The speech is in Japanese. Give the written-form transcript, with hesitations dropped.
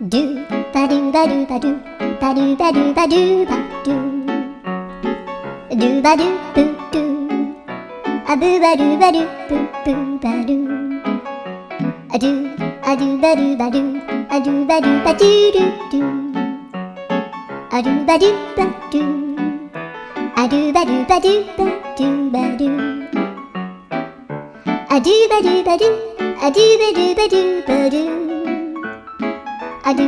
ドゥバドゥバドゥバドゥバドゥバドゥバドゥバドゥドゥバドゥブドゥアブバドゥバドゥブブバドゥアドゥアドゥバドゥバドゥアドゥバドゥバドゥドゥドゥアドゥバドゥバドゥアドゥバドゥバドゥバドゥバドゥアドゥバドゥバドゥアドゥバドゥバドゥバドゥアドゥ